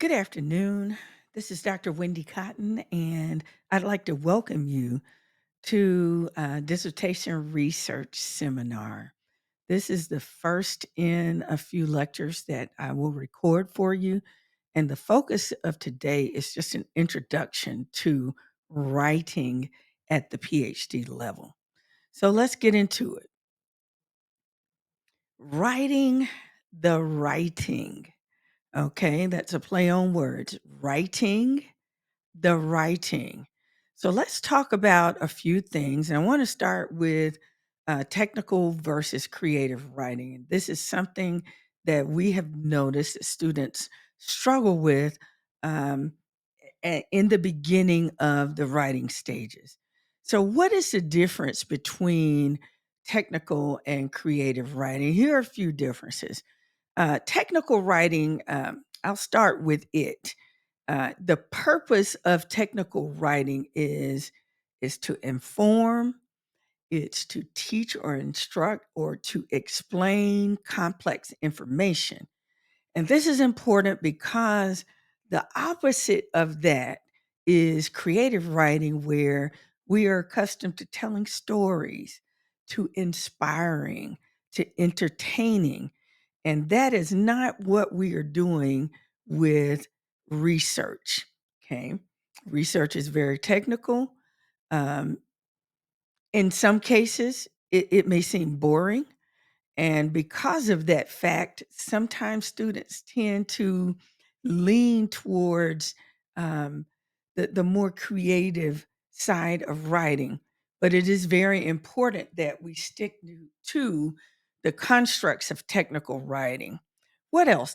Good afternoon. This is Dr. Wendy Cotton, and I'd like to welcome you to a dissertation research seminar. This is the first in a few lectures that I will record for you. And the focus of today is just an introduction to writing at the PhD level. So let's get into it. Writing the writing. Okay, that's a play on words. Writing the writing. So let's talk about a few things. And I want to start with technical versus creative writing. And this is something that we have noticed that students struggle with um, in the beginning of the writing stages. So, what is the difference between technical and creative writing? Here are a few differences. Technical writing, I'll start with it. The purpose of technical writing is to inform, it's to teach or instruct, or to explain complex information. And this is important because the opposite of that is creative writing, where we are accustomed to telling stories, to inspiring, to entertaining. And that is not what we are doing with research. Okay. Research is very technical. Um, in some cases, it may seem boring. And because of that fact, sometimes students tend to lean towards um, the more creative side of writing. But it is very important that we stick to the constructs of technical writing. What else?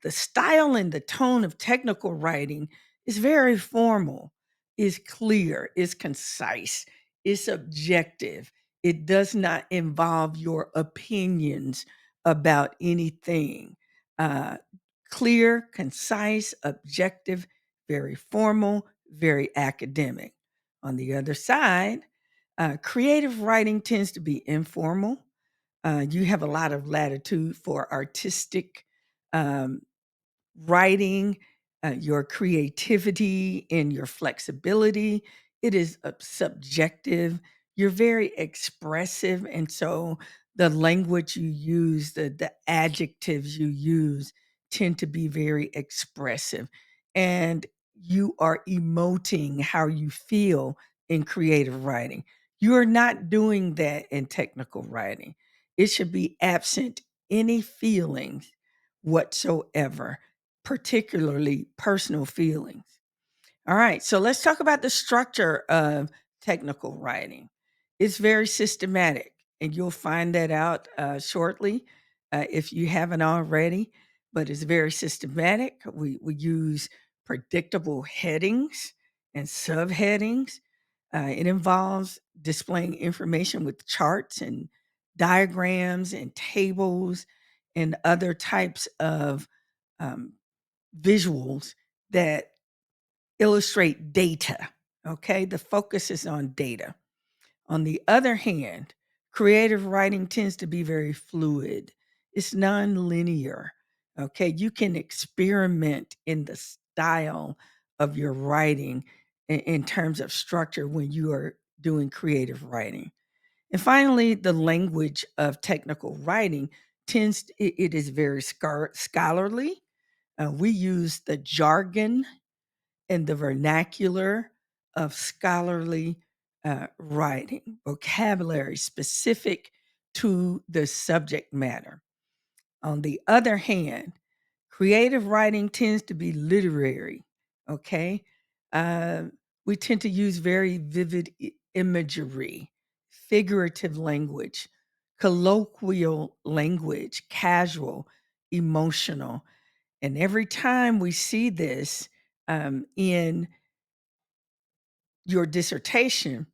The style and the tone of technical writing is very formal, is clear, is concise, is objective. It does not involve your opinions about anything. Uh, Clear, concise, objective, very formal, very academic. On the other side, creative writing tends to be informal. You have a lot of latitude for artistic um, writing, your creativity and your flexibility. It is subjective. You're very expressive. And so the language you use, the adjectives you use tend to be very expressive. And you are emoting how you feel in creative writing. You are not doing that in technical writing. It should be absent any feelings whatsoever, particularly personal feelings. All right, so let's talk about the structure of technical writing. It's very systematic, and you'll find that out shortly if you haven't already. But it's very systematic. We use predictable headings and subheadings. It involves displaying information with charts and diagrams and tables and other types of um, visuals that illustrate data. Okay, the focus is on data. On the other hand, creative writing tends to be very fluid, it's non-linear. Okay, you can experiment in the style of your writing in terms of structure when you are doing creative writing. And finally, the language of technical writing it is very scholarly. We use the jargon and the vernacular of scholarly writing, vocabulary specific to the subject matter. On the other hand, creative writing tends to be literary, okay? Uh, we tend to use very vivid imagery, figurative language, colloquial language, casual, emotional. And every time we see this in your dissertation,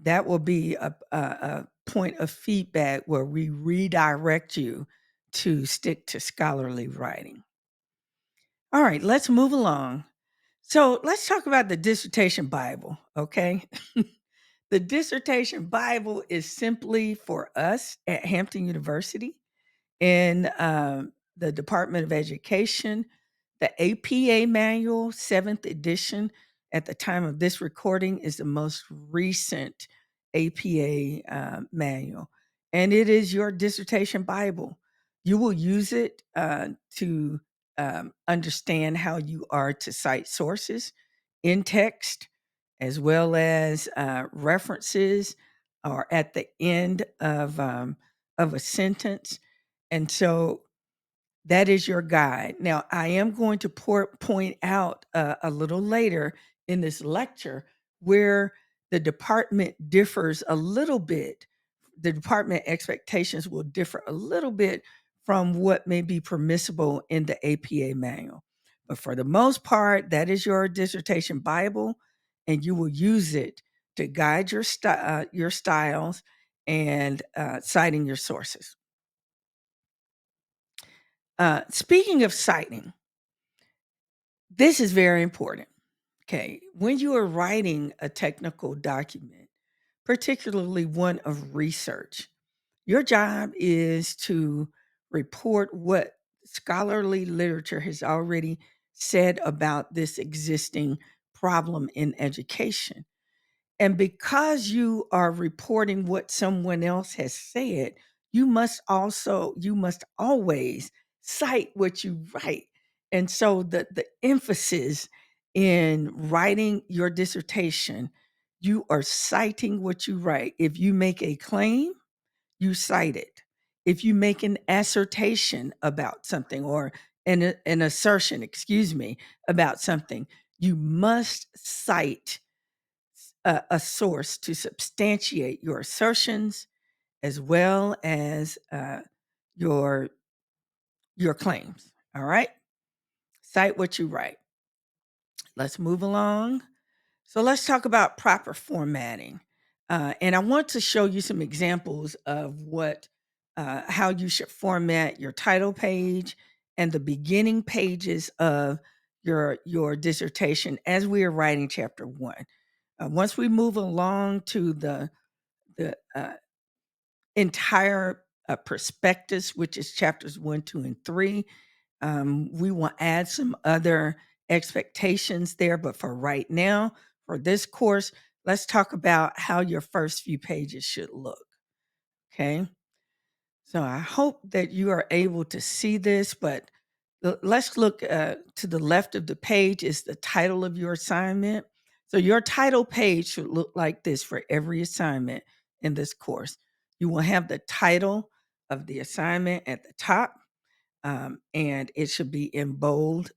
that will be a point of feedback where we redirect you to stick to scholarly writing. All right, let's move along. So let's talk about the dissertation Bible, okay? The dissertation Bible is simply for us at Hampton University in the Department of Education. The APA manual, 7th edition, at the time of this recording, is the most recent APA manual, and it is your dissertation Bible. You will use it to understand how you are to cite sources in text, as well as references, or at the end of a sentence. And so that is your guide. Now, I am going to point out a little later in this lecture where the department differs a little bit. The department expectations will differ a little bit from what may be permissible in the APA manual. But for the most part, that is your dissertation Bible, and you will use it to guide your styles and citing your sources. Speaking of citing, this is very important. Okay. When you are writing a technical document, particularly one of research, your job is to report what scholarly literature has already said about this existing problem in education. And because you are reporting what someone else has said, you must always cite what you write. And so the emphasis in writing your dissertation, you are citing what you write. If you make a claim, you cite it. If you make an assertion about something, or an assertion, excuse me, about something, you must cite a source to substantiate your assertions, as well as your your claims. All right, cite what you write. Let's move along. So let's talk about proper formatting, and I want to show you some examples of how you should format your title page and the beginning pages of your dissertation as we are writing chapter 1. Once we move along to the entire prospectus, which is chapters 1, 2, and 3, we will add some other expectations there. But for right now, for this course, let's talk about how your first few pages should look. Okay. So I hope that you are able to see this, but let's look to the left of the page is the title of your assignment. So your title page should look like this for every assignment in this course. You will have the title of the assignment at the top, and it should be in bold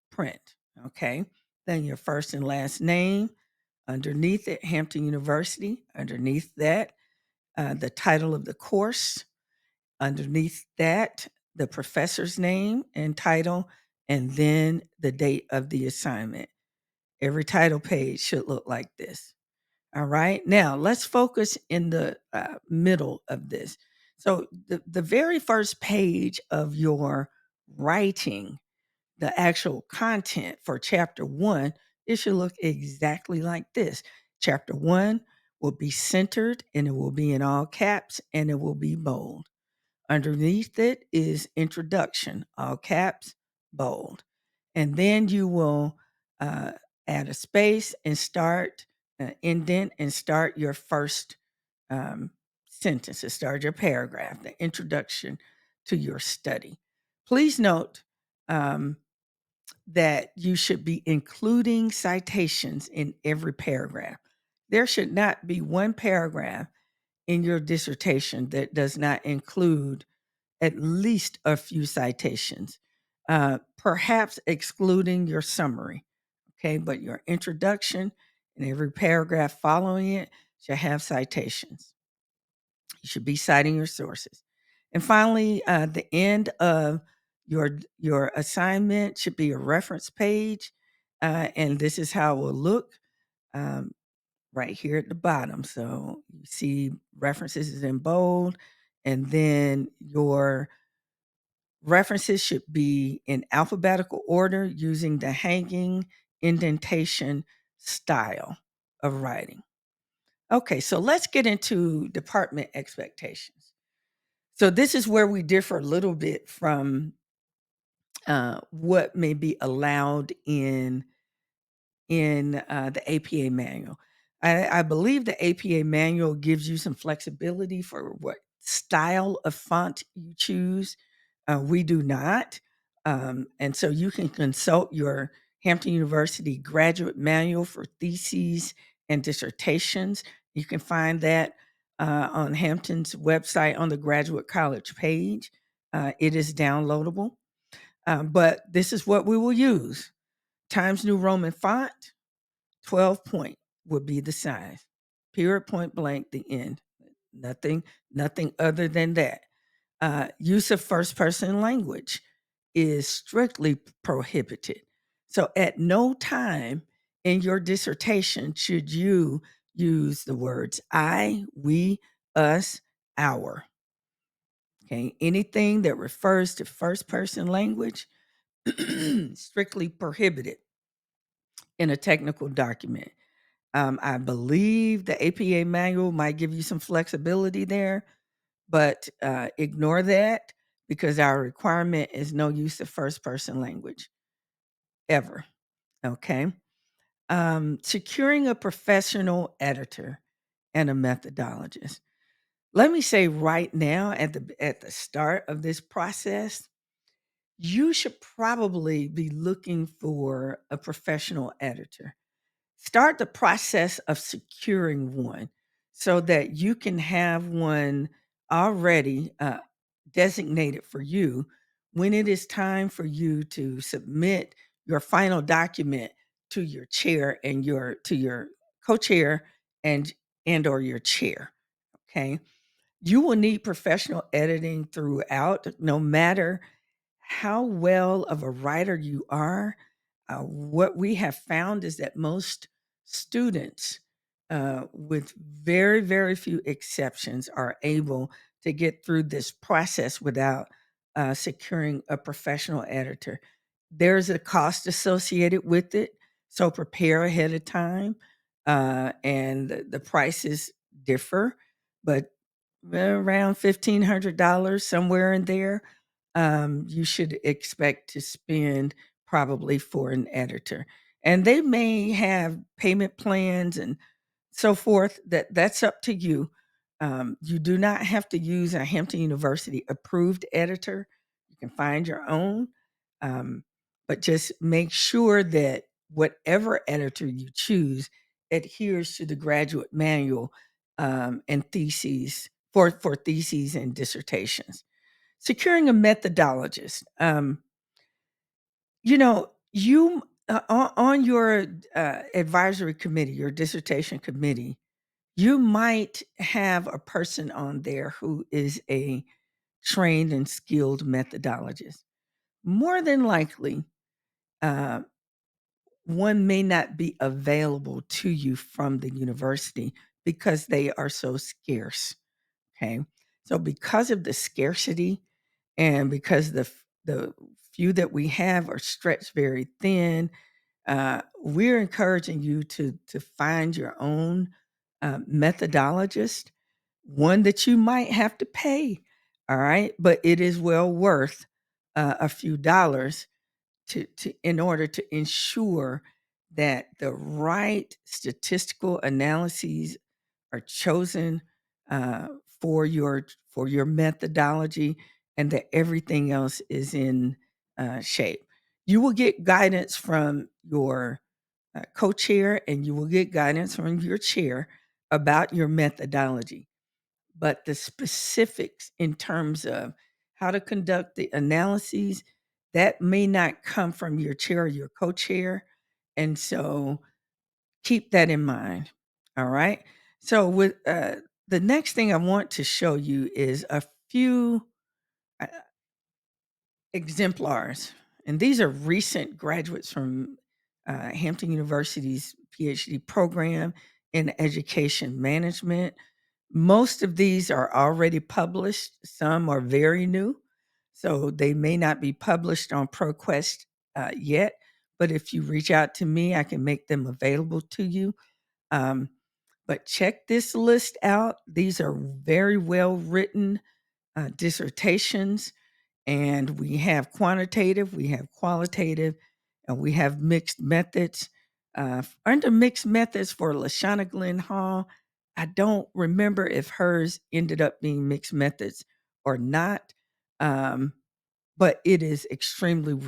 print. Okay. Then your first and last name, underneath it, Hampton University, underneath that, the title of the course, underneath that, the professor's name and title, and then the date of the assignment. Every title page should look like this. All right. Now let's focus in the middle of this. So the very first page of your writing, the actual content for chapter 1, it should look exactly like this. Chapter 1 will be centered, and it will be in all caps, and it will be bold. Underneath it is introduction, all caps, bold. And then you will add a space and start, indent and start your first sentence, to start your paragraph, the introduction to your study. Please note that you should be including citations in every paragraph. There should not be one paragraph in your dissertation that does not include at least a few citations, perhaps excluding your summary. Okay, but your introduction and every paragraph following it should have citations. You should be citing your sources. And finally, the end of your assignment should be a reference page, and this is how it will look. Um, right here at the bottom. So you see references is in bold, and then your references should be in alphabetical order using the hanging indentation style of writing. Okay, so let's get into department expectations. So this is where we differ a little bit from what may be allowed in the APA manual. I believe the APA manual gives you some flexibility for what style of font you choose. We do not. And so you can consult your Hampton University graduate manual for theses and dissertations. You can find that on Hampton's website on the Graduate College page. It is downloadable. But this is what we will use. Times New Roman font, 12 point would be the size. Period, point blank, the end. Nothing, nothing other than that. Use of first person language is strictly prohibited. So at no time in your dissertation should you use the words I, we, us, our. Okay. Anything that refers to first person language, strictly prohibited in a technical document. I believe the APA manual might give you some flexibility there, but ignore that because our requirement is no use of first person language ever. Okay. Securing a professional editor and a methodologist. Let me say right now at the start of this process, you should probably be looking for a professional editor. Start the process of securing one so that you can have one already designated for you when it is time for you to submit your final document to your chair and your co-chair and or your chair. Okay. You will need professional editing throughout, no matter how well of a writer you are. What we have found is that most students, with very, very few exceptions, are able to get through this process without securing a professional editor. There's a cost associated with it, so prepare ahead of time, and the prices differ, but around $1,500, somewhere in there, you should expect to spend probably for an editor. And they may have payment plans and so forth. That's up to you. You do not have to use a Hampton University approved editor. You can find your own, um, but just make sure that whatever editor you choose adheres to the graduate manual and theses for theses and dissertations. Securing a methodologist. You on your advisory committee, your dissertation committee, you might have a person on there who is a trained and skilled methodologist. More than likely, uh, one may not be available to you from the university because they are so scarce. Okay. So, because of the scarcity and because the few that we have are stretched very thin, we're encouraging you to find your own methodologist, one that you might have to pay. All right, but it is well worth a few dollars to in order to ensure that the right statistical analyses are chosen uh, for your methodology, and that everything else is in shape. You will get guidance from your co-chair, and you will get guidance from your chair about your methodology. But the specifics in terms of how to conduct the analyses, that may not come from your chair or your co-chair. And so keep that in mind. All right. So with the next thing I want to show you is a few uh, exemplars. And these are recent graduates from Hampton University's PhD program in education management. Most of these are already published, some are very new, so they may not be published on ProQuest yet. But if you reach out to me, I can make them available to you. Um, but check this list out. These are very well written dissertations, And we have quantitative, we have qualitative, and we have mixed methods. Under mixed methods for Lashana Glenn Hall, I don't remember if hers ended up being mixed methods or not, um, but it is extremely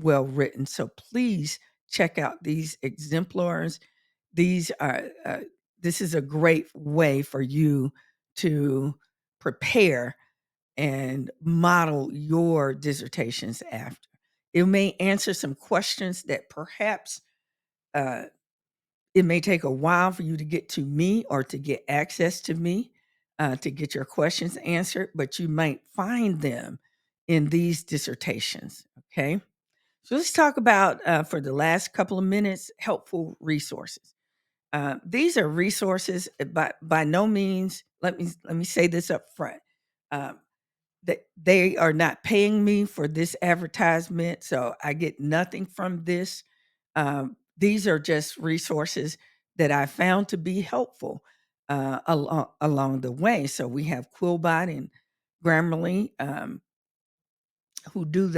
well written. So please check out these exemplars. These are this is a great way for you to prepare and model your dissertations after. It may answer some questions that perhaps uh, it may take a while for you to get to me or to get access to me to get your questions answered, but you might find them in these dissertations. Okay. So let's talk about, for the last couple of minutes, helpful resources. These are resources, by no means. Let me say this up front. Um, that they are not paying me for this advertisement, so I get nothing from this. These are just resources that I found to be helpful along the way. So we have Quillbot and Grammarly. Who do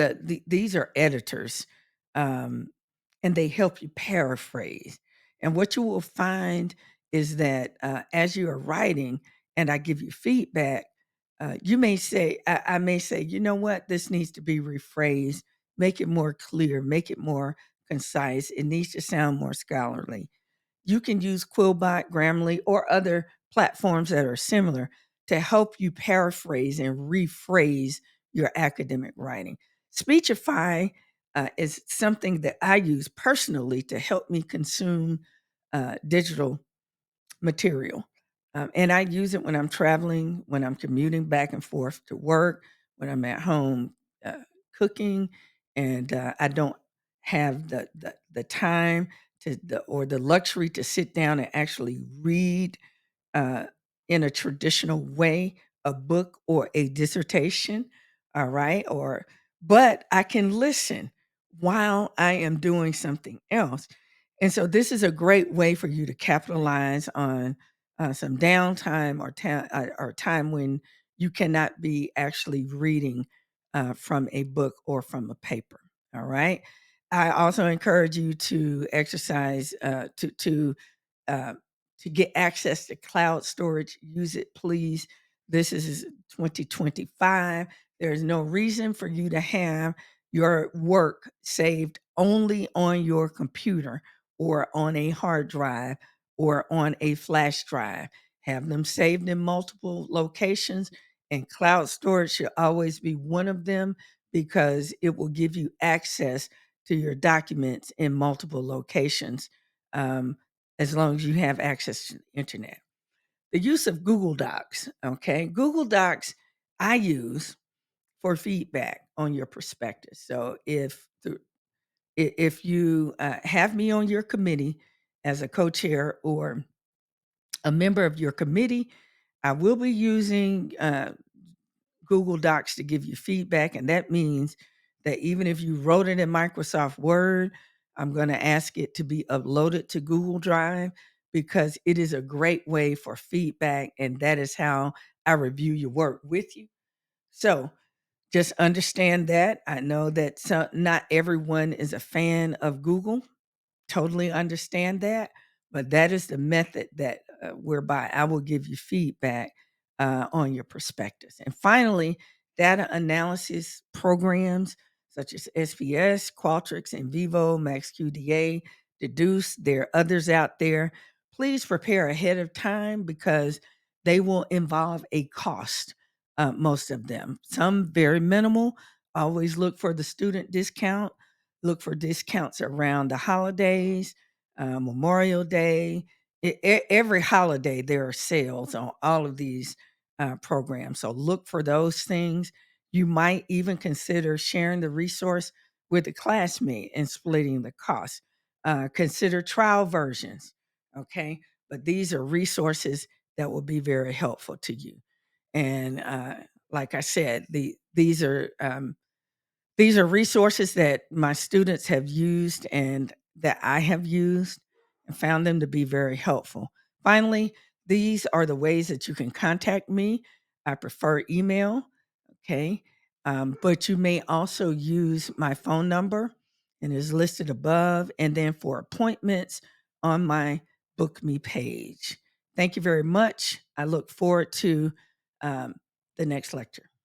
these are editors, um, and they help you paraphrase. And what you will find is that as you are writing, and I give you feedback, you may say, I may say, you know what, this needs to be rephrased, make it more clear, make it more concise. It needs to sound more scholarly. You can use Quillbot, Grammarly, or other platforms that are similar to help you paraphrase and rephrase your academic writing. Speechify is something that I use personally to help me consume digital material. And I use it when I'm traveling, when I'm commuting back and forth to work, when I'm at home uh, cooking, and I don't have the time or the luxury to sit down and actually read uh, in a traditional way a book or a dissertation, all right? But I can listen while I am doing something else. And so this is a great way for you to capitalize on some downtime or time when you cannot be actually reading from a book or from a paper. All right. I also encourage you to exercise uh, to get access to cloud storage. Use it, please. This is 2025. There's no reason for you to have your work saved only on your computer or on a hard drive or on a flash drive. Have them saved in multiple locations, and cloud storage should always be one of them because it will give you access to your documents in multiple locations. As long as you have access to the internet. The use of Google Docs, okay? Google Docs I use for feedback on your perspective. So if you have me on your committee as a co-chair or a member of your committee, I will be using Google Docs to give you feedback. And that means that even if you wrote it in Microsoft Word, I'm going to ask it to be uploaded to Google Drive because it is a great way for feedback. And that is how I review your work with you. So just understand that. I know that not everyone is a fan of Google. Totally understand that, but that is the method that whereby I will give you feedback on your perspectives. And finally, data analysis programs such as SPS, Qualtrics, and Vivo, MaxQDA, Deduce. There are others out there. Please prepare ahead of time because they will involve a cost. Most of them, some very minimal. Always look for the student discount. Look for discounts around the holidays, Memorial Day. Every holiday, there are sales on all of these programs. So look for those things. You might even consider sharing the resource with a classmate and splitting the cost. Consider trial versions. Okay. But these are resources that will be very helpful to you. And like I said, these are resources that my students have used and that I have used and found them to be very helpful. Finally, these are the ways that you can contact me. I prefer email. Okay. But you may also use my phone number, and it's listed above, and then for appointments on my Book Me page. Thank you very much. I look forward to the next lecture.